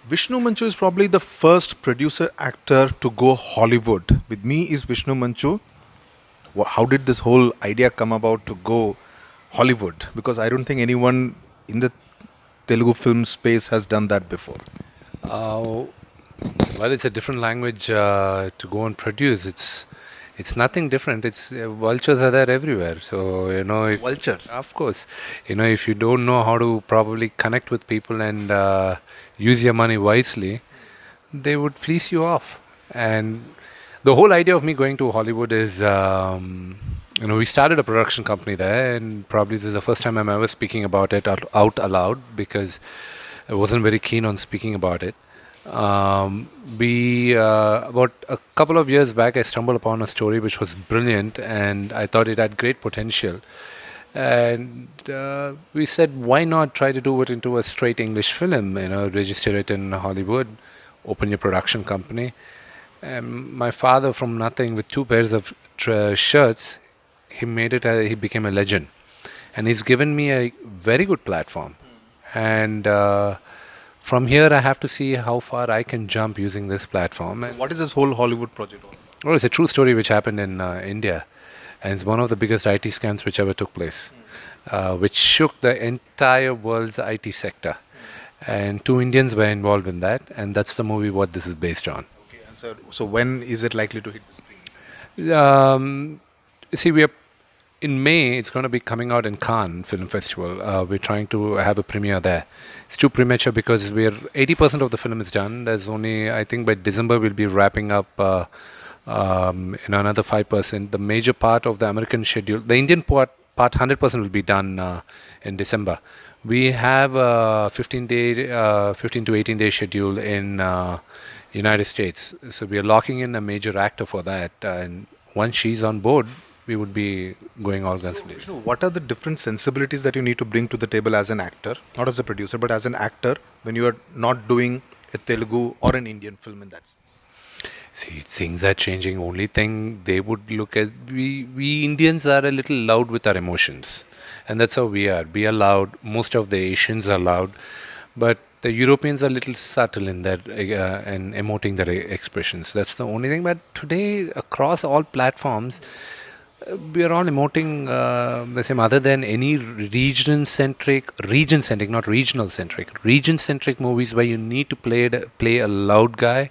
Vishnu Manchu is probably the first producer actor to go Hollywood. With me is Vishnu Manchu. How did this whole idea come about to go Hollywood? Because I don't think anyone in the Telugu film space has done that before. Uh, well, it's a different language to go and produce. It's nothing different. It's vultures are there everywhere. So if Vultures. of course, if you don't know how to probably connect with people and use your money wisely, they would fleece you off. And the whole idea of me going to Hollywood is, we started a production company there, and probably this is the first time I'm ever speaking about it out aloud because I wasn't very keen on speaking about it. We About a couple of years back, I stumbled upon a story which was brilliant, and I thought it had great potential. And we said, why not try to do it into a straight English film? Register it in Hollywood, open your production company. And my father, from nothing, with two pairs of shirts, he made it. He became a legend, and he's given me a very good platform. And from here, I have to see how far I can jump using this platform. So what is this whole Hollywood project all about? Well, it's a true story which happened in India, and it's one of the biggest IT scams which ever took place, which shook the entire world's IT sector. And two Indians were involved in that, and that's the movie what this is based on. Okay, and so when is it likely to hit the screens? Um, See, we are in May. It's going to be coming out in Cannes Film Festival. We're trying to have a premiere there. It's too premature because we're 80% of the film is done. There's only, I think, by December we'll be wrapping up. Another 5%. The major part of the American schedule, the Indian part 100% will be done in December. We have a 15 to 18 day schedule in United States. So we are locking in a major actor for that, and once she's on board, we would be going all guns blazing. Vishnu, what are the different sensibilities that you need to bring to the table as an actor, not as a producer, but as an actor when you are not doing a Telugu or an Indian film in that sense? See, things are changing. Only thing they would look at, we Indians are a little loud with our emotions, and that's how we are. We are loud. Most of the Asians are loud, but the Europeans are a little subtle in their and emoting their expressions. That's the only thing. But today, across all platforms, we are all emoting the same. Other than any region-centric, not regional-centric, region-centric movies where you need to play a loud guy,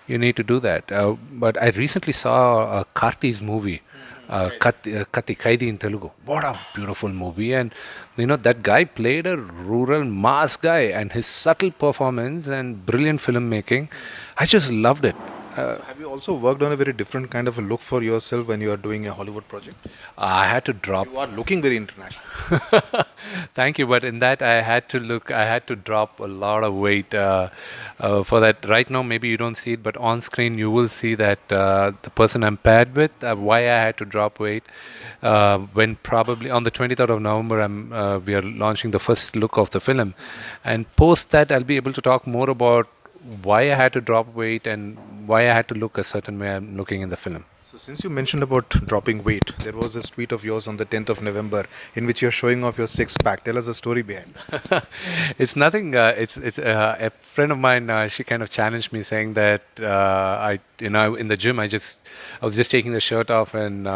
you need to do that. But I recently saw Karti's movie, Kati Kaidi in Telugu. What a beautiful movie! And that guy played a rural mass guy, and his subtle performance and brilliant filmmaking, I just loved it. So have you also worked on a very different kind of a look for yourself when you are doing a Hollywood project? I had to drop. You are looking very international. Thank you, but in that I had to drop a lot of weight for that. Right now, maybe you don't see it, but on screen you will see that the person I'm paired with, why I had to drop weight. When probably on the 23rd of November, we are launching the first look of the film, and post that I'll be able to talk more about why I had to drop weight and why I had to look a certain way I'm looking in the film. So since you mentioned about dropping weight, there was this tweet of yours on the 10th of November in which you're showing off your six pack. Tell us the story behind that. It's nothing. It's A friend of mine. She kind of challenged me, saying that in the gym, I was just taking the shirt off and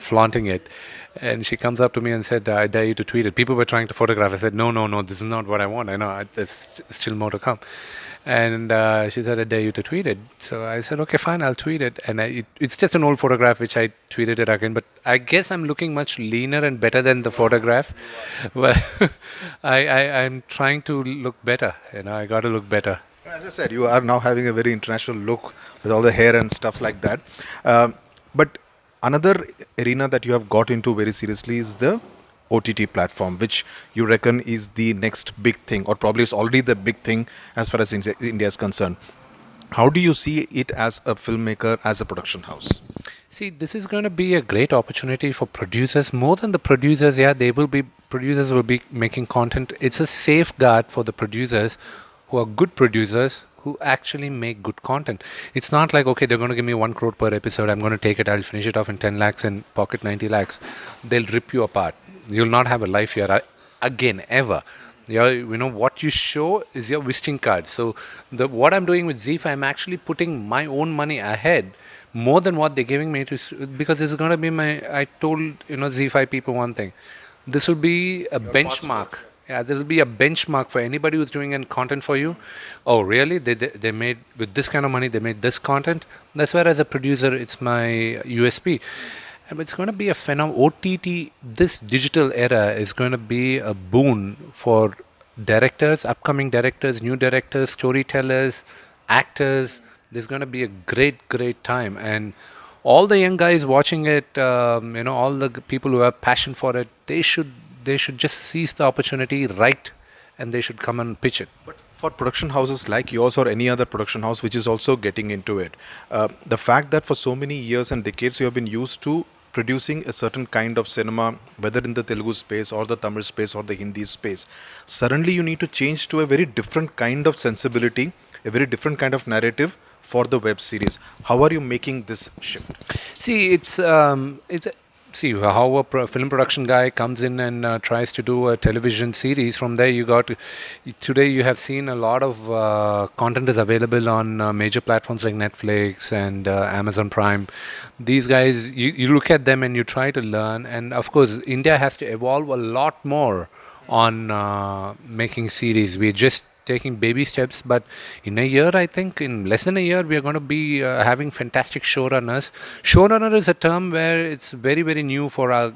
flaunting it. And she comes up to me and said, "I dare you to tweet it." People were trying to photograph. I said, "No, no, no. This is not what I want. I know. There's still more to come." And she said, "I dare you to tweet it." So I said, "Okay, fine. I'll tweet it." And it's just an old photograph which I tweeted it again. But I guess I'm looking much leaner and better than the photograph. But I'm trying to look better. I got to look better. As I said, you are now having a very international look with all the hair and stuff like that. But another arena that you have got into very seriously is the OTT platform, which you reckon is the next big thing, or probably is already the big thing as far as India is concerned. How do you see it as a filmmaker, as a production house? See, this is going to be a great opportunity for producers. More than the producers, yeah, producers will be making content. It's a safeguard for the producers who are good producers who actually make good content. It's not like, okay, they're going to give me 1 crore per episode. I'm going to take it. I'll finish it off in 10 lakhs and pocket 90 lakhs. They'll rip you apart. You'll not have a life here again, ever. What you show is your visiting card. So what I'm doing with ZIF, I'm actually putting my own money ahead more than what they're giving me because it's going to be I told ZIF people one thing. This will be a benchmark. Yeah, this will be a benchmark for anybody who's doing content for you. Oh, really? They made with this kind of money. They made this content. That's where, as a producer, it's my USP. And it's going to be a phenomenon. OTT, this digital era is going to be a boon for directors, upcoming directors, new directors, storytellers, actors. There's going to be a great, great time. And all the young guys watching it, all the people who have passion for it, they should just seize the opportunity right, and they should come and pitch it. But for production houses like yours or any other production house which is also getting into it, the fact that for so many years and decades you have been used to producing a certain kind of cinema, whether in the Telugu space or the Tamil space or the Hindi space, suddenly you need to change to a very different kind of sensibility, a very different kind of narrative for the web series. How are you making this shift? See, it's see how a film production guy comes in and tries to do a television series. From there, today you have seen a lot of content is available on major platforms like Netflix and Amazon Prime. These guys, you look at them and you try to learn, and of course, India has to evolve a lot more on making series. We're just taking baby steps, but in a year, I think in less than a year, we are going to be having fantastic showrunners. Showrunner is a term where it's very, very new for our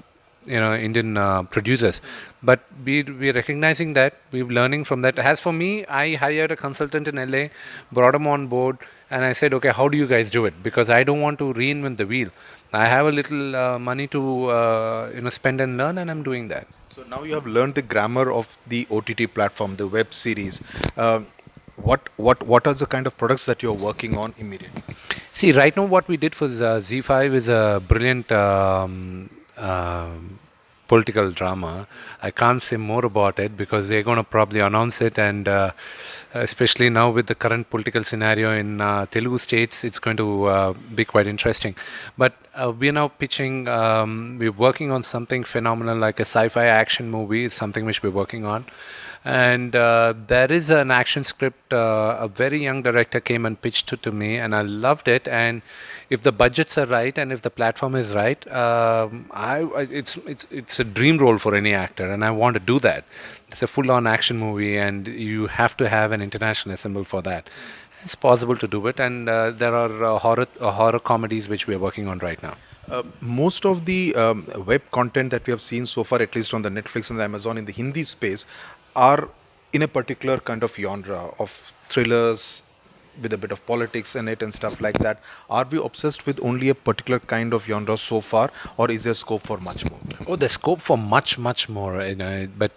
Indian producers, but we're recognizing that, we're learning from that. As for me, I hired a consultant in LA, brought him on board, and I said, okay, how do you guys do it? Because I don't want to reinvent the wheel. I have a little money to spend and learn, and I'm doing that. So now you have learned the grammar of the OTT platform, the web series. What are the kind of products that you're working on immediately? See, right now what we did for Z5 is a brilliant political drama. I can't say more about it because they're going to probably announce it, and especially now with the current political scenario in Telugu states, it's going to be quite interesting. But we're now pitching, we're working on something phenomenal like a sci-fi action movie, is something which we're working on. And there is an action script. A very young director came and pitched it to me, and I loved it. And if the budgets are right and if the platform is right, it's a dream role for any actor, and I want to do that. It's a full-on action movie, and you have to have an international ensemble for that. It's possible to do it, and there are horror comedies which we are working on right now. Most of the web content that we have seen so far, at least on the Netflix and the Amazon in the Hindi space, are in a particular kind of genre of thrillers with a bit of politics in it and stuff like that. Are we obsessed with only a particular kind of genre so far, or is there scope for much more? Oh, there's scope for much, much more. But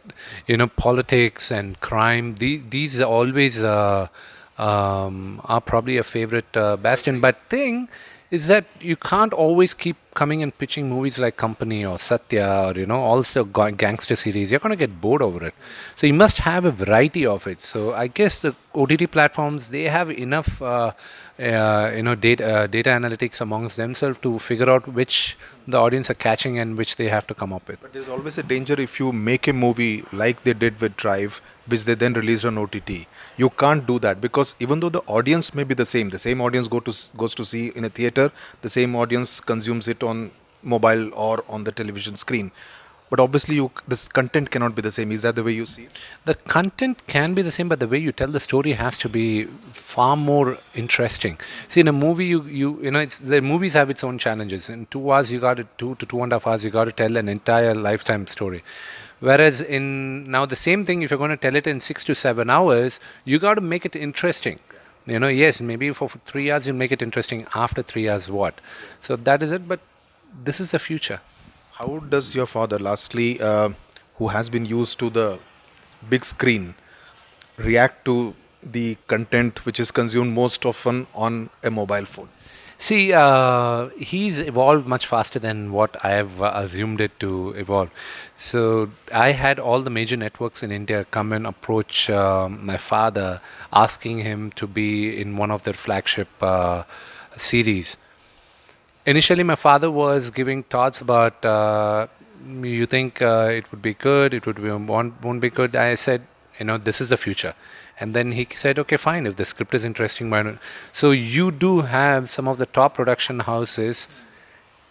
politics and crime. These are always are probably a favorite bastion. But thing is that you can't always keep coming and pitching movies like Company or Satya or also gangster series. You're going to get bored over it. So you must have a variety of it. So I guess the OTT platforms, they have enough data analytics amongst themselves to figure out which the audience are catching and which they have to come up with. But there's always a danger if you make a movie like they did with Drive, which they then released on OTT. You can't do that because even though the audience may be the same audience goes to see in a theater, the same audience consumes it on mobile or on the television screen. But obviously, this content cannot be the same. Is that the way you see it? The content can be the same, but the way you tell the story has to be far more interesting. See, in a movie, the movies have its own challenges. In 2 hours, you got to 2.5 hours, you got to tell an entire lifetime story. Whereas in now the same thing, if you're going to tell it in 6 to 7 hours, you got to make it interesting. Yes, maybe for 3 hours you make it interesting. After 3 hours, what? So that is it. But this is the future. How does your father, lastly, who has been used to the big screen, react to the content which is consumed most often on a mobile phone? See, he's evolved much faster than what I have assumed it to evolve. So I had all the major networks in India come and approach my father, asking him to be in one of their flagship series. Initially, my father was giving thoughts about, you think it would be good, it won't be good. I said, this is the future. And then he said, okay, fine, if the script is interesting, why not? So you do have some of the top production houses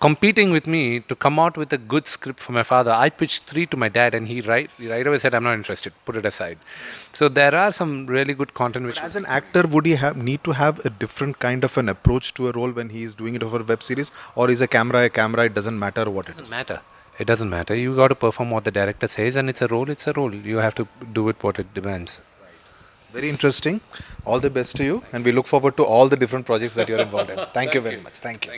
competing with me to come out with a good script for my father. I pitched 3 to my dad, and he right away said, I'm not interested, put it aside. So there are some really good content which As an actor, would he need to have a different kind of an approach to a role when he is doing it over a web series, or is a camera, it doesn't matter what it is? matter. It doesn't matter. You got to perform what the director says, and it's a role. It's a role. You have to do it what it demands. Very interesting. All the best to you, and we look forward to all the different projects that you're involved in. Thank you very much. Thank you.